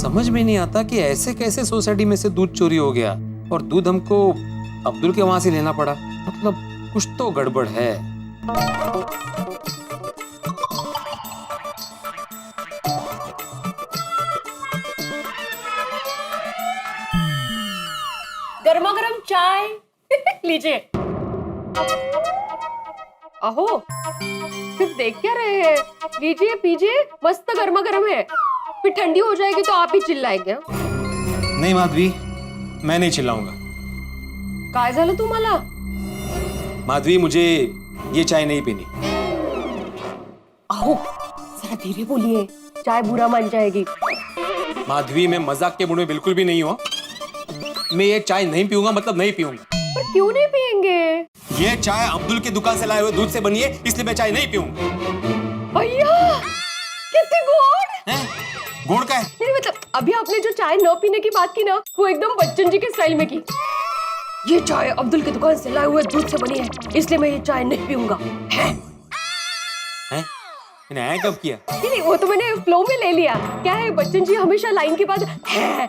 समझ में नहीं आता कि ऐसे कैसे सोसाइटी में से दूध चोरी हो गया और दूध हमको अब्दुल के वहां से लेना पड़ा। मतलब कुछ तो गड़बड़ है। गर्मा गर्म चाय लीजिए। अहो सिर्फ देख क्या रहे हैं, लीजिए पीजिए, मस्त गर्मा गर्म है। फिर ठंडी हो जाएगी तो आप ही चिल्लाएंगे। नहीं माधवी, मैं नहीं चिल्लाऊंगा। काय झालं तुम्हाला? माधवी, मुझे ये चाय नहीं पीनी। अहो जरा धीरे बोलिए, चाय बुरा मान जाएगी। माधवी, मैं मजाक के मूड में बिल्कुल भी नहीं हूँ। मैं ये चाय नहीं पीऊंगा, मतलब नहीं पीऊंगा। पर क्यों नहीं पियेंगे? ये चाय अब्दुल की दुकान से लाए हुए दूध से बनी है, इसलिए मैं चाय नहीं पीऊंगा। भैया कितने गुड़ हैं? गुड़ का है? नहीं मतलब अभी आपने जो चाय न पीने की बात की ना, वो एकदम बच्चन जी के स्टाइल में की। ये चाय अब्दुल की दुकान से लाए हुए दूध से बनी है, इसलिए मैं ये चाय नहीं पीऊंगा। हैं? मैंने ऐ कब किया? नहीं वो तो मैंने फ्लो में ले लिया। क्या है बच्चन जी हमेशा लाइन के बाद है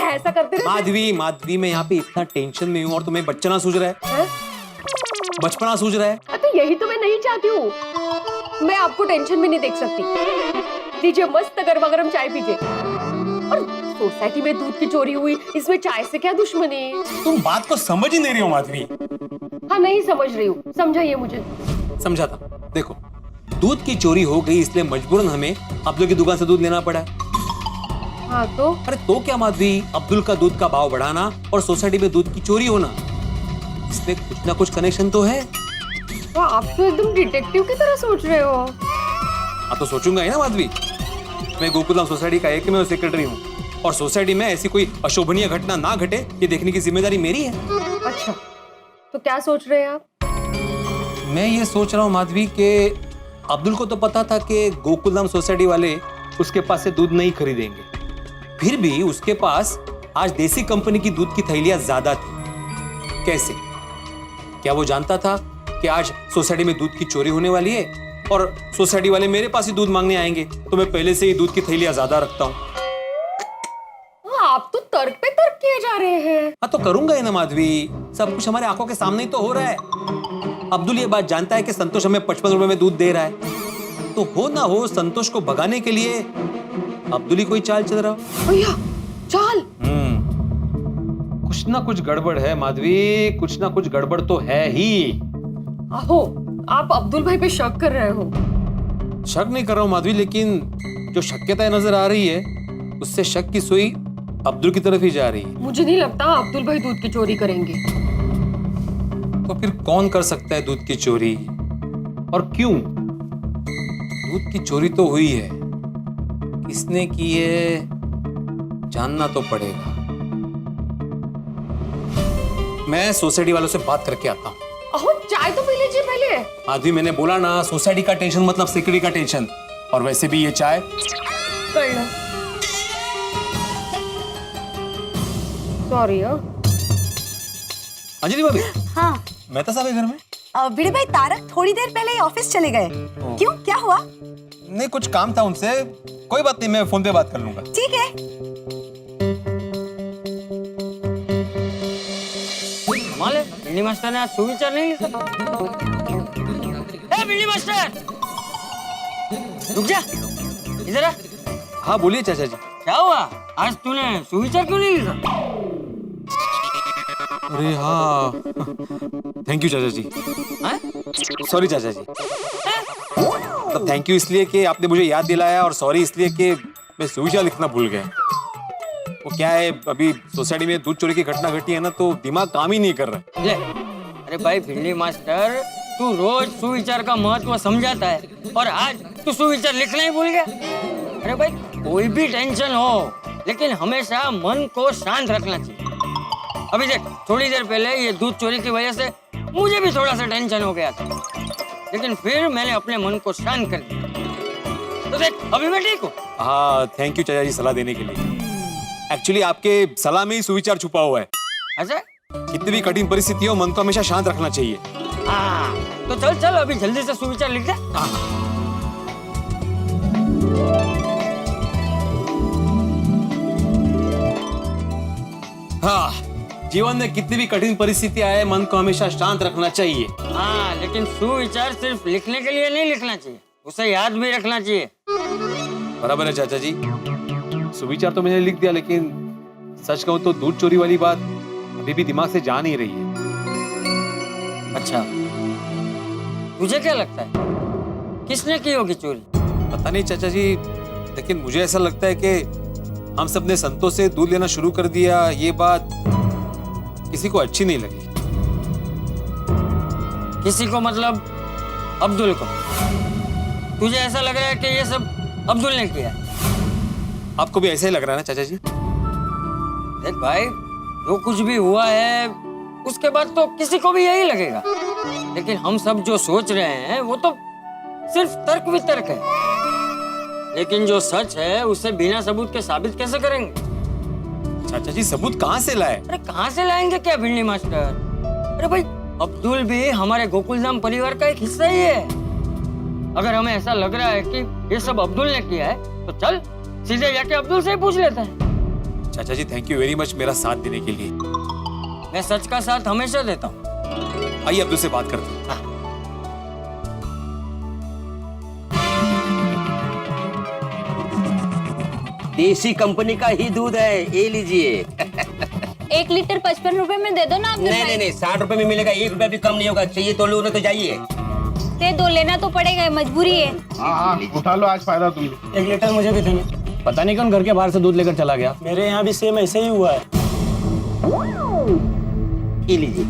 ऐसा करते रहते। माधवी, मैं यहाँ पे इतना टेंशन में हूँ और तुम्हें बच्चना सूझ रहा है? बचपना सूझ रहा है? तो यही तो मैं नहीं चाहती हूँ। मैं आपको टेंशन में नहीं देख सकती। लीजिए मस्त गर्मा गर्म चाय पीजिए। और सोसाइटी में दूध की चोरी हुई, इसमें चाय से क्या दुश्मनी? तुम बात को समझ ही नहीं रही हो माधवी। हाँ नहीं समझ रही हूँ, समझाइए मुझे। समझाता। देखो, दूध की चोरी हो गई इसलिए मजबूरन हमें अब्दुल की दुकान से दूध लेना पड़ा। हाँ तो? अरे तो क्या माधवी, अब्दुल का दूध का भाव बढ़ाना और सोसाइटी में दूध की चोरी होना, इसमें कुछ ना कुछ कनेक्शन तो है। तो आप तो एकदम डिटेक्टिव की तरह सोच रहे हो। हाँ तो सोचूंगा ही ना माधवी। मैं गोकुलधाम सोसाइटी का एक में सेक्रेटरी हूँ और सोसाइटी में ऐसी कोई अशोभनीय घटना ना घटे ये देखने की जिम्मेदारी मेरी है। अच्छा तो क्या सोच रहे हैं आप? मैं ये सोच रहा हूँ माधवी कि अब्दुल को तो पता था कि गोकुलधाम सोसाइटी वाले उसके पास से दूध नहीं खरीदेंगे, फिर भी उसके पास आज देसी कंपनी की दूध की थैलियां ज्यादा थी। कैसे? क्या वो जानता था कि आज सोसाइटी में दूध की चोरी होने वाली है और सोसाइटी वाले मेरे पास ही दूध मांगने आएंगे, तो मैं पहले से ही दूध की थैलियां ज्यादा रखता हूँ। आप तो तर्क पे तर्क किए जा रहे हैं। हाँ तो करूंगा ही ना माधवी, सब कुछ हमारे आंखों के सामने ही तो हो रहा है। अब्दुल ये बात जानता है कि संतोष हमें 55 रुपए में दूध दे रहा है, तो हो ना हो संतोष को भगाने के लिए अब्दुल ही कोई चाल चल रहा। भैया चाल? कुछ ना कुछ गड़बड़ है माधवी, कुछ ना कुछ गड़बड़ तो है ही। आहो आप अब्दुल भाई पे शक कर रहे हो? शक नहीं कर रहा हूँ माधवी, लेकिन जो शक्यताएं नजर आ रही है उससे शक की सुई अब्दुल की तरफ ही जा रही है। मुझे नहीं लगता अब्दुल भाई दूध की चोरी करेंगे। तो फिर कौन कर सकता है दूध की चोरी और क्यों? दूध की चोरी तो हुई है, किसने की है जानना तो पड़ेगा। मैं सोसाइटी वालों से बात करके आता हूँ। अहो चाय तो पी लीजिए पहले। माधवी, मैंने बोला ना, सोसाइटी का टेंशन मतलब सिक्योरिटी का टेंशन, और वैसे भी ये चाय कर लो। सॉरी। अंजलि भाभी। हाँ मेहता साहब है घर में? भिड़े भाई तारक थोड़ी देर पहले ही ऑफिस चले गए। क्यों, क्या हुआ? नहीं कुछ काम था उनसे, कोई बात नहीं, मैं फोन पे बात कर लूंगा। ठीक है। माले बिल्ली मास्टर ने आज सुविचार नहीं लिखा। ए बिल्ली मास्टर, रुक जा, इधर आ। हाँ बोलिए चाचा जी। क्या हुआ, आज तूने सुविचार क्यों नहीं लिखा? अरे हाँ, थैंक यू चाचा जी। सॉरी चाचा जी। तो थैंक यू इसलिए कि आपने मुझे याद दिलाया और सॉरी इसलिए कि मैं सुविचार लिखना भूल गया। वो क्या है, अभी सोसाइटी में दूध चोरी की घटना घटी है ना, तो दिमाग काम ही नहीं कर रहा। ले, अरे भाई बिल्ली मास्टर, तू रोज सुविचार का महत्व समझाता है और आज तू सुविचार लिखना ही भूल गया। अरे भाई कोई भी टेंशन हो लेकिन हमेशा मन को शांत रखना चाहिए। अभी देख, थोड़ी देर पहले ये दूध चोरी की वजह से मुझे भी थोड़ा सा टेंशन हो गया था, लेकिन फिर मैंने अपने मन को शांत कर दिया। तो देख अभी मैं ठीक हूँ। हाँ थैंक यू चाचा जी सलाह देने के लिए। एक्चुअली आपके सलाह में ही सुविचार छुपा हुआ है। अच्छा, कितनी भी कठिन परिस्थिति हो, मन को हमेशा शांत रखना चाहिए। हाँ तो चल चल अभी जल्दी से सुविचार लिख दे। हाँ, जीवन में कितनी भी कठिन परिस्थिति आए, मन को हमेशा शांत रखना चाहिए। हाँ, लेकिन सुविचार सिर्फ लिखने के लिए नहीं लिखना चाहिए, उसे याद भी रखना चाहिए। बराबर है चाचा जी, सुविचार तो मैंने लिख दिया, लेकिन सच कहूं तो दूध चोरी वाली बात अभी भी दिमाग से जा नहीं रही है। अच्छा, तुझे क्या लगता है किसने की होगी चोरी? पता नहीं चाचा जी, लेकिन मुझे ऐसा लगता है कि हम सब ने संतोष से दूध लेना शुरू कर दिया, ये बात किसी को अच्छी नहीं लगी। किसी को मतलब अब्दुल को? तुझे ऐसा लग रहा है कि ये सब अब्दुल ने किया? आपको भी ऐसा ही लग रहा है ना चाचा जी? देख भाई, जो कुछ भी हुआ है उसके बाद तो किसी को भी यही लगेगा, लेकिन हम सब जो सोच रहे हैं वो तो सिर्फ तर्क वितर्क है, लेकिन जो सच है उसे बिना सबूत के साबित कैसे करेंगे? चाचा जी सबूत कहाँ से लाए? अरे कहाँ से लाएंगे क्या भिंडी मास्टर? अरे भाई, अब्दुल भी हमारे गोकुलधाम परिवार का एक हिस्सा ही है। अगर हमें ऐसा लग रहा है कि ये सब अब्दुल ने किया है तो चल सीधे जाके अब्दुल से ही पूछ लेते हैं। चाचा जी थैंक यू वेरी मच मेरा साथ देने के लिए। मैं सच का साथ हमेशा देता हूँ। आइए अब्दुल से बात करते हैं। देसी कंपनी का ही दूध है, ये लीजिए। 1 लीटर 55 रुपए में दे दो ना अब्दुल नहीं भाई। नहीं नहीं, 60 रुपए में मिलेगा, 1 रुपया भी कम नहीं होगा। चाहिए तो लो, नहीं तो जाइए। दे दो, लेना तो पड़ेगा, मजबूरी है। हाँ, उठा लो, आज फायदा तुम्हें। 1 लीटर मुझे भी देंगे। पता नहीं कौन घर के बाहर से दूध लेकर चला गया। मेरे यहाँ भी सेम ऐसे ही हुआ है। ये लीजिए।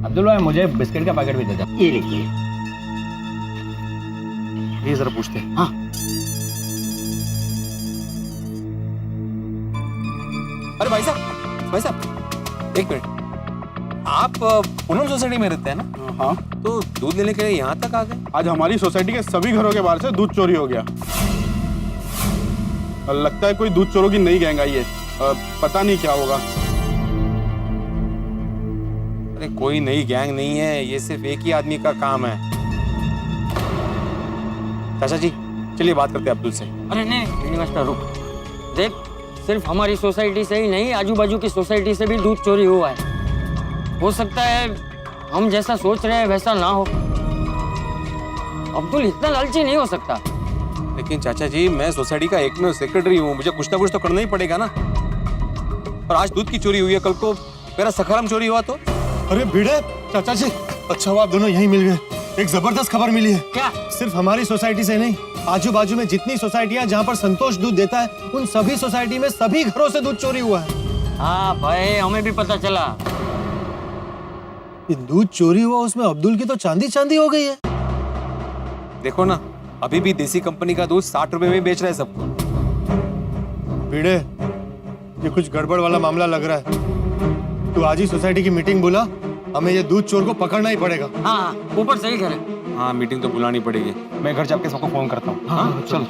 अब्दुल भाई मुझे बिस्किट का पैकेट भी दे दो। ये लीजिए। ये जरा पूछते हैं। हाँ। अरे भाई साहब 1 मिनट, आप पूनम सोसाइटी में रहते हैं ना? हाँ, तो दूध लेने के लिए यहाँ तक आ गए? आज हमारी सोसाइटी के सभी घरों के बाहर से दूध चोरी हो गया। लगता है कोई दूध चोरों की नई गैंग आई है। पता नहीं क्या होगा। अरे कोई नई गैंग नहीं है, ये सिर्फ एक ही आदमी का काम है। चाचा जी चलिए बात करते हैं अब्दुल से। अरे नहीं भिंडी मास्टर रुक। देख, सिर्फ हमारी सोसाइटी से ही नहीं, आजू बाजू की सोसाइटी से भी दूध चोरी हुआ है। हो सकता है हम जैसा सोच रहे हैं वैसा ना हो। अब्दुल इतना लालची नहीं हो सकता। लेकिन चाचा जी मैं सोसाइटी का एकमेव सेक्रेटरी हूँ, मुझे कुछ ना कुछ तो करना ही पड़ेगा ना। और आज दूध की चोरी हुई है, कल को मेरा सखाराम चोरी हुआ तो? अरे भिड़े चाचा जी, अच्छा हुआ आप दोनों यहीं मिल गए। एक जबरदस्त खबर मिली है। क्या? सिर्फ हमारी सोसाइटी से नहीं, आजू बाजू में जितनी सोसाइटियां जहां पर संतोष दूध देता है, उन सभी सोसाइटी में सभी घरों से दूध चोरी हुआ है। हाँ भाई, हमें भी पता चला। ये दूध चोरी हुआ, उसमें अब्दुल की तो चांदी चांदी हो गई है। देखो ना, अभी भी देसी कंपनी का दूध 60 रुपए में बेच रहा है सबको। भिड़े, ये कुछ गड़बड़ वाला मामला लग रहा है। तू आज ही सोसाइटी की मीटिंग बुला, हमें ये दूध चोर को पकड़ना ही पड़ेगा। हाँ, ऊपर सही करें। हाँ मीटिंग तो बुलानी पड़ेगी। मैं घर जाके सबको फोन करता हूँ। हाँ चलो।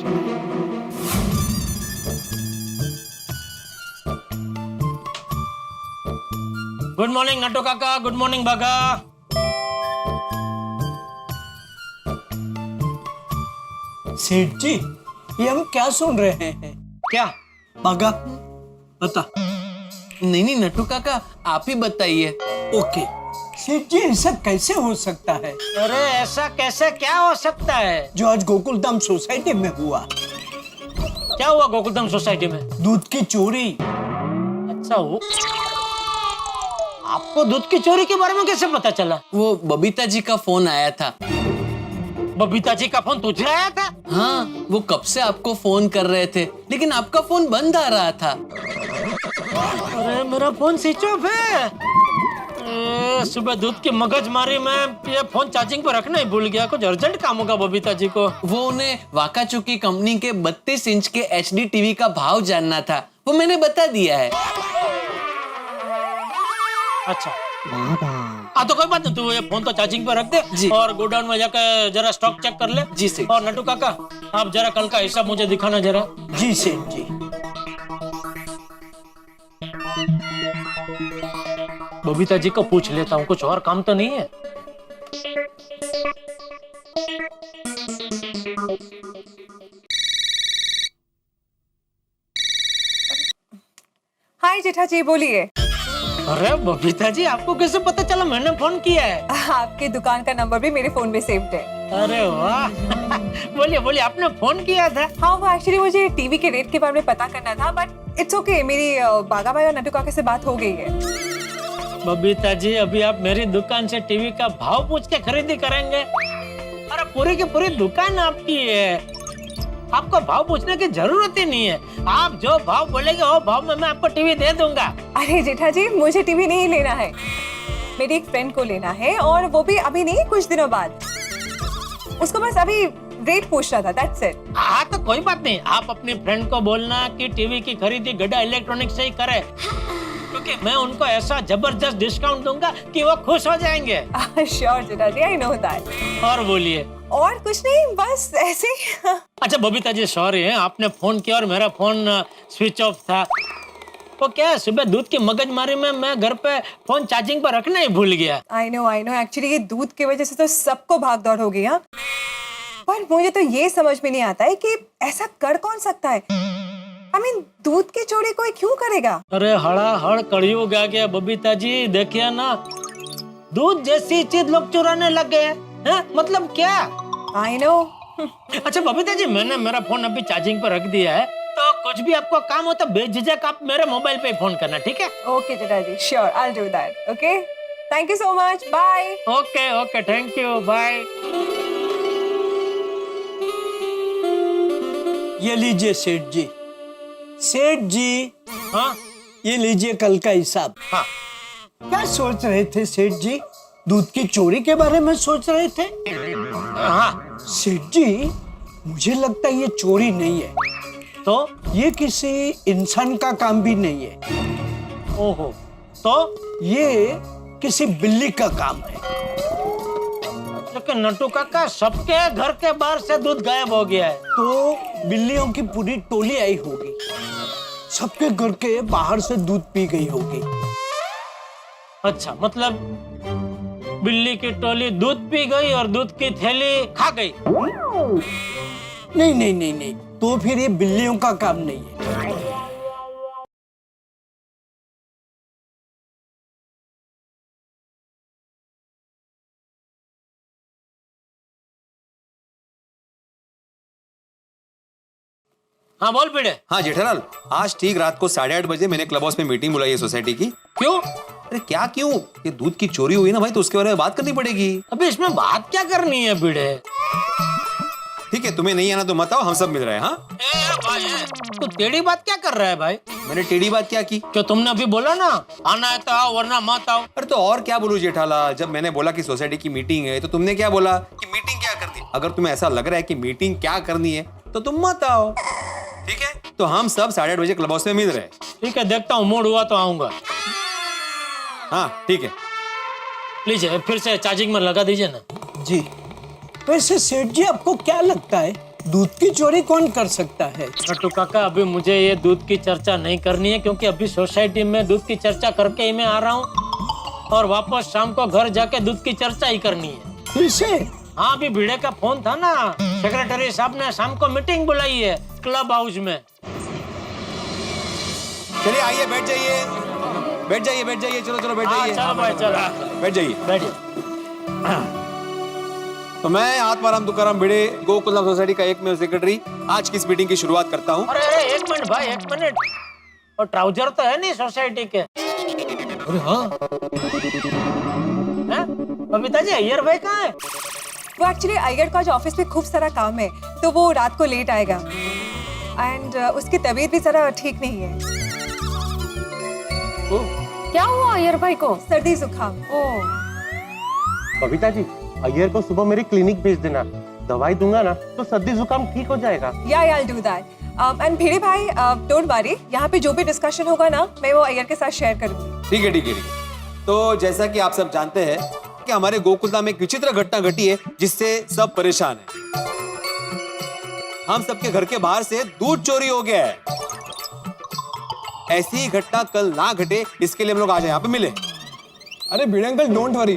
गुड मॉर्निंग नट्टू काका, गुड मॉर्निंग बागा। सेठ जी, ये हम क्या सुन रहे हैं? क्या बागा बता। नहीं नहीं नट्टू काका, आप ही बताइए। ओके सेठ जी, ऐसा कैसे हो सकता है? अरे ऐसा कैसे क्या हो सकता है? जो आज गोकुलधाम सोसाइटी में हुआ। क्या हुआ गोकुलधाम सोसाइटी में? दूध की चोरी। अच्छा, वो आपको दूध की चोरी के बारे में कैसे पता चला? वो बबीता जी का फोन आया था। बबीता जी का फोन तुझे आया था? हाँ, वो कब से आपको फोन कर रहे थे, लेकिन आपका फोन बंद आ रहा था। अरे मेरा फोन स्विच ऑफ है। सुबह दूध की मगजमारी में ये फोन चार्जिंग पर रखना ही भूल गया। कुछ अर्जेंट काम होगा बबीता जी को। वो उन्हें वाकाचुकी कंपनी के 32 इंच के HD टीवी का भाव जानना था, वो मैंने बता दिया है। अच्छा हाँ, तो कोई बात नहीं, तू ये फोन तो चार्जिंग पर रख दे जी। और गोडाउन में जाकर जरा स्टॉक चेक कर ले जी से। और नट्टू काका, आप जरा कल का हिसाब मुझे दिखाना जरा। जी सेठ जी। बबीता जी को पूछ लेता हूँ, कुछ और काम तो नहीं है। हाय जेठा जी, बोलिए। अरे बबीता जी, आपको कैसे पता चला मैंने फोन किया है? आपकी दुकान का नंबर भी मेरे फोन में सेव्ड है। अरे वाह बोलिए बोलिए, आपने फोन किया था? हाँ, वो एक्चुअली मुझे टीवी के रेट के बारे में पता करना था, बट इट्स ओके। मेरी बागा भाई और नटू काका से बात हो गई है। बबीता जी, अभी आप मेरी दुकान से टीवी का भाव पूछ के खरीदी करेंगे? अरे पूरी की पूरी दुकान आपकी है, आपको भाव पूछने की जरूरत ही नहीं है। आप जो भाव बोलेंगे वो भाव में मैं आपको टीवी दे दूंगा। अरे जेठा जी, मुझे टीवी नहीं लेना है, मेरी एक फ्रेंड को लेना है, और वो भी अभी नहीं, कुछ दिनों बाद। उसको बस अभी रेट पूछ रहा था, दैट्स इट। हाँ तो कोई बात नहीं, आप अपनी फ्रेंड को बोलना कि टीवी की खरीदी गड्ढा इलेक्ट्रॉनिक से ही करे, क्योंकि मैं उनको ऐसा जबरदस्त डिस्काउंट दूंगा कि वो खुश हो जाएंगे। Sure Jetha ji, I know that. और बोलिए। और कुछ नहीं, बस ऐसे ही। अच्छा बबीता जी, सॉरी है, आपने फोन किया और मेरा फोन स्विच ऑफ था। वो क्या है, सुबह दूध की मगजमारी में मैं घर पे फोन चार्जिंग पर रखना ही भूल गया। आई नो एक्चुअली ये दूध की वजह से तो सबको भाग दौड़ हो गई। हाँ, पर मुझे तो ये समझ में नहीं आता है कि ऐसा कर कौन सकता है। I mean, दूध की चोरी कोई क्यों करेगा? अरे हड़ा हड़ कलयुग आ गया बबीता जी, देखिए ना, दूध जैसी चीज लोग चुराने लग गए हैं। मतलब क्या? I know. अच्छा बबीता जी, मैंने मेरा फोन अभी चार्जिंग पर रख दिया है, तो कुछ भी आपको काम हो तो बेझिझक आप मेरे मोबाइल पे फोन करना, ठीक है? Okay Jetha ji, sure, I will do that. Okay, thank you so much, bye. Okay okay, thank you, bye. ये लीजिए सेठ जी। सेठ जी, हाँ ये लीजिए कल का हिसाब। हाँ। क्या सोच रहे थे सेठ जी? दूध की चोरी के बारे में सोच रहे थे? हाँ। सेठ जी, मुझे लगता है ये चोरी नहीं है, तो ये किसी इंसान का काम भी नहीं है। ओहो, तो ये किसी बिल्ली का काम है। लेकिन नट्टू काका, सबके घर के बाहर से दूध गायब हो गया है। तो बिल्लियों की पूरी टोली आई होगी, सबके घर के बाहर से दूध पी गई होगी। अच्छा, मतलब बिल्ली की टोली दूध पी गई और दूध की थैली खा गई? नहीं नहीं नहीं नहीं, तो फिर ये बिल्लियों का काम नहीं है। हाँ बोल पीड़े। हाँ जेठालाल, आज ठीक रात को 8:30 बजे मैंने क्लब हाउस में मीटिंग बुलाई है सोसाइटी की। क्यों? अरे क्या क्यों, ये दूध की चोरी हुई ना भाई, तो उसके बारे में बात करनी पड़ेगी। अभी इसमें बात क्या करनी है पीड़े? ठीक है, तुम्हें नहीं आना तो मत आओ, हम सब मिल रहे हैं। हाँ भाई, तू टेढ़ी बात क्या कर रहा है भाई? मैंने टेढ़ी बात क्या की? क्यों, तुमने अभी बोला ना आना है तो आओ वरना मत आओ। अरे तो और क्या बोलूं जेठालाल, जब मैंने बोला कि सोसाइटी की मीटिंग है तो तुमने क्या बोला कि मीटिंग क्या करनी। अगर तुम्हें ऐसा लग रहा है कि मीटिंग क्या करनी है तो तुम मत आओ, ठीक है? तो हम सब 8:30 बजे क्लब हाउस में मिल रहे हैं। ठीक है, देखता हूँ, मूड हुआ तो आऊंगा। हाँ ठीक है। लीजिए, फिर से चार्जिंग में लगा दीजिए ना। जी, वैसे सेठ जी, आपको क्या लगता है दूध की चोरी कौन कर सकता है? नट्टू काका, अभी मुझे ये दूध की चर्चा नहीं करनी है, क्योंकि अभी सोसाइटी में दूध की चर्चा करके ही मैं आ रहा हूँ, और वापस शाम को घर जाके दूध की चर्चा ही करनी है। फिर से? हाँ, अभी भिड़े का फोन था ना, सेक्रेटरी साहब ने शाम को मीटिंग बुलाई है क्लब हाउस में। चलिए आइए, बैठ जाइए, बैठ जाइए, बैठ जाइए, चलो चलो बैठ जाइए। चलो भाई, चलो बैठ जाइए, बैठिए। तो मैं आत्माराम तुकाराम भिड़े, गोकुलम सोसाइटी का एकमेव सेक्रेटरी, आज की इस मीटिंग की शुरुआत करता हूँ। अरे एक मिनट भाई, एक मिनट, और ट्राउजर तो है नहीं सोसाइटी के? अरे हाँ, बबीता जी, अय्यर भाई कहाँ है? वो एक्चुअली अय्यर का आज ऑफिस में खूब सारा काम है, तो वो रात को लेट आएगा, एंड उसकी तबीयत भी जरा ठीक नहीं है। क्या हुआ अय्यर भाई को? सर्दी जुकाम। बबीता जी, अय्यर को सुबह मेरी क्लिनिक भेज देना, दवाई दूंगा ना तो सर्दी जुकाम ठीक हो जाएगा। या I will do that. And Bhide भाई, डोंट वरी, यहाँ पे जो भी डिस्कशन होगा ना, मैं वो अय्यर के साथ शेयर करूंगी। ठीक है ठीक है ठीक है। तो जैसा कि आप सब जानते हैं कि हमारे गोकुलधाम में एक विचित्र घटना घटी है जिससे सब परेशान हैं। हम सबके घर के बाहर से दूध चोरी हो गया है। ऐसी घटना कल ना घटे, इसके लिए हम लोग आज यहाँ पे मिले। अरे भिड़े अंकल, डोंट वरी,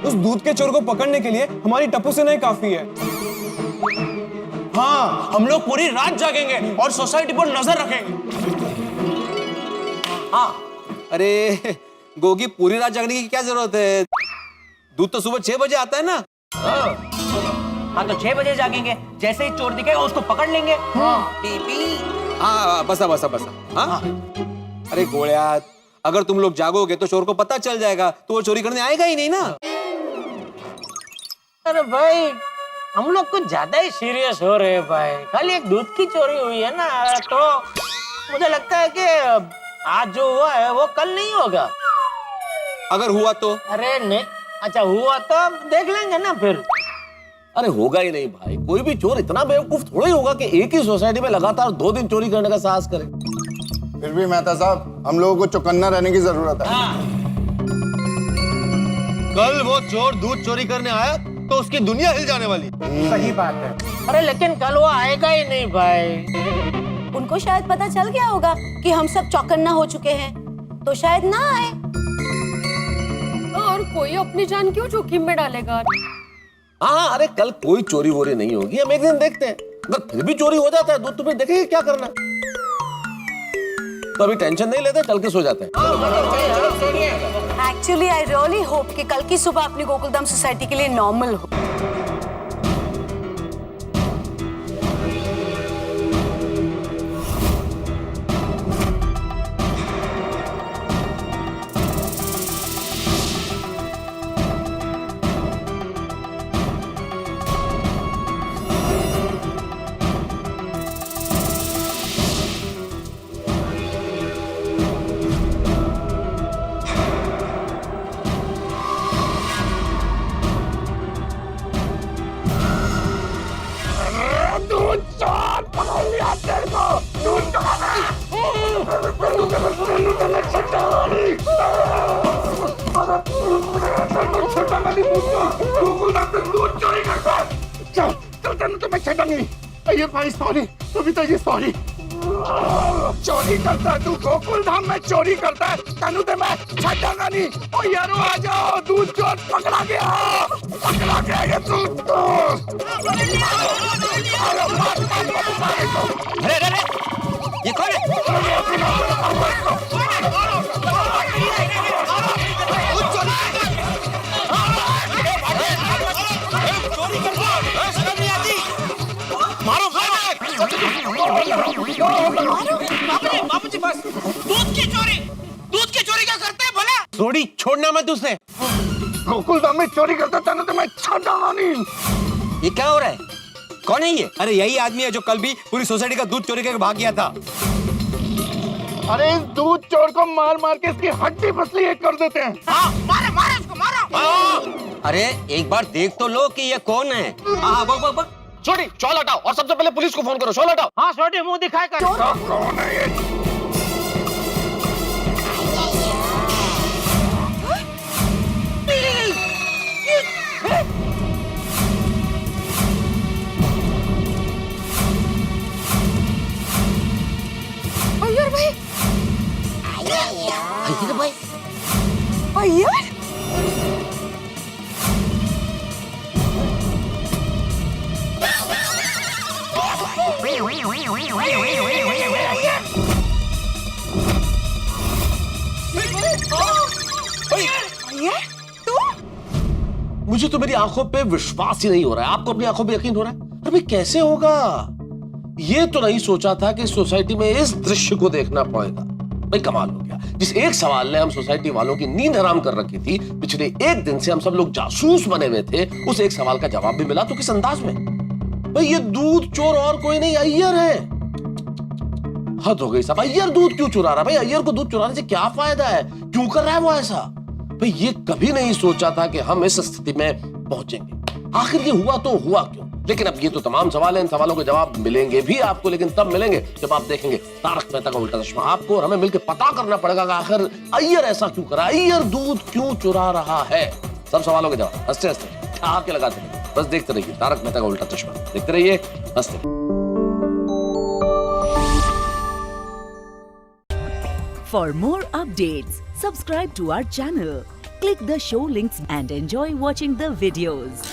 उस दूध के चोर को पकड़ने के लिए हमारी टप्पू सेना ही काफी है। हाँ, हम लोग पूरी रात जागेंगे और सोसाइटी पर नजर रखेंगे। हाँ, अरे गोगी, पूरी रात जागने की क्या जरूरत है? दूध तो सुबह 6 बजे आता है ना। हाँ तो 6 बजे जागेंगे, जैसे ही चोर दिखेगा उसको पकड़ लेंगे। हाँ बसा बसा बसा। हाँ अरे गोळ्या, अगर तुम लोग जागोगे तो चोर को पता चल जाएगा, तो वो चोरी करने आएगा ही नहीं ना। अरे भाई, हम लोग कुछ ज्यादा ही सीरियस हो रहे हैं भाई। खाली एक दूध की चोरी हुई है ना, तो मुझे लगता है कि आज जो हुआ है वो कल नहीं होगा। अगर हुआ तो? अरे नहीं, अच्छा हुआ तो देख लेंगे ना फिर। अरे होगा ही नहीं भाई, कोई भी चोर इतना बेवकूफ थोड़ा ही होगा कि एक ही सोसाइटी में लगातार 2 दिन चोरी करने का साहस करे। फिर भी मेहता साहब, हम लोगों को चौकन्ना रहने की जरूरत है। कल वो चोर दूध चोरी करने आया तो उसकी दुनिया हिल जाने वाली। सही बात है। अरे लेकिन कल वो आएगा ही नहीं भाई। उनको शायद पता चल गया होगा कि हम सब चौकन्ना हो चुके हैं, तो शायद ना आए। और कोई अपनी जान क्यों जोखिम में डालेगा? हाँ, अरे कल कोई चोरी वोरी नहीं होगी, हम एक दिन देखते हैं। अगर फिर भी चोरी हो जाता है दूध, तो फिर देखेंगे क्या करना। तो अभी टेंशन नहीं लेते, चल के सो जाते हैं। एक्चुअली आई रियली होप कि कल की सुबह अपनी गोकुलधाम सोसाइटी के लिए नॉर्मल हो। भाई सॉरी, बबीता जी सॉरी। चोरी करता है तू, गोकुलधाम में चोरी करता है, तनु ते मैं छटांगा नहीं। ओ यारो आ जाओ, दूध चोर पकड़ा गया ये दूध चोर। अरे ये कौन है? बाबूजी बस, दूध की चोरी क्या करते हैं भला? थोड़ी छोड़ना मत उसे। गोकुलधाम में चोरी करता तनु ते मैं छटांगा नहीं। ये क्या हो रहा है? कौन है ये? अरे यही आदमी है जो कल भी पूरी सोसाइटी का दूध चोरी करके भाग गया था। अरे इस दूध चोर को मार मार के इसकी हड्डी पसली एक कर देते हैं। मारो इसको, मारो। अरे एक बार देख तो लो कि ये कौन है। हाँ बक छोटी शॉल हटाओ और सबसे पहले पुलिस को फोन करो। शॉल हटाओ। हाँ छोटी, मुंह दिखाए कर। कौन है ये? अय्यर भाई, अय्यर मुझे तो मेरी आंखों पे विश्वास ही नहीं हो रहा है। आपको अपनी आंखों पे यकीन हो रहा है? अरे भाई कैसे होगा? ये तो नहीं सोचा था कि सोसाइटी में इस दृश्य को देखना पड़ेगा। भाई कमाल हो गया। जिस एक सवाल ने हम सोसाइटी वालों की नींद हराम कर रखी थी, पिछले एक दिन से हम सब लोग जासूस बने हुए थे, उस एक सवाल का जवाब भी मिला। तो किस अंदाज में? भाई ये दूध चोर और कोई नहीं, अय्यर है। हद हो गई साहब। अय्यर दूध क्यों चुरा रहा है? भाई अय्यर को दूध चुराने से क्या फायदा है? क्यों कर रहा है वो ऐसा? भाई ये कभी नहीं सोचा था कि हम इस स्थिति में पहुंचेंगे। आखिर ये हुआ तो हुआ क्यों? लेकिन अब ये तो तमाम सवाल हैं, इन सवालों के जवाब मिलेंगे भी आपको, लेकिन तब मिलेंगे जब आप देखेंगे तारक मेहता का उल्टा चश्मा। आपको और हमें मिलकर पता करना पड़ेगा कि आखिर अय्यर ऐसा क्यों करा, अय्यर दूध क्यों चुरा रहा है। सब सवालों के जवाब हंसते हंसते आपके लगाते रहिए। बस देखते रहिए तारक मेहता का उल्टा चश्मा, देखते रहिए, हंसते। For more updates, subscribe to our channel, click the show links and enjoy watching the videos.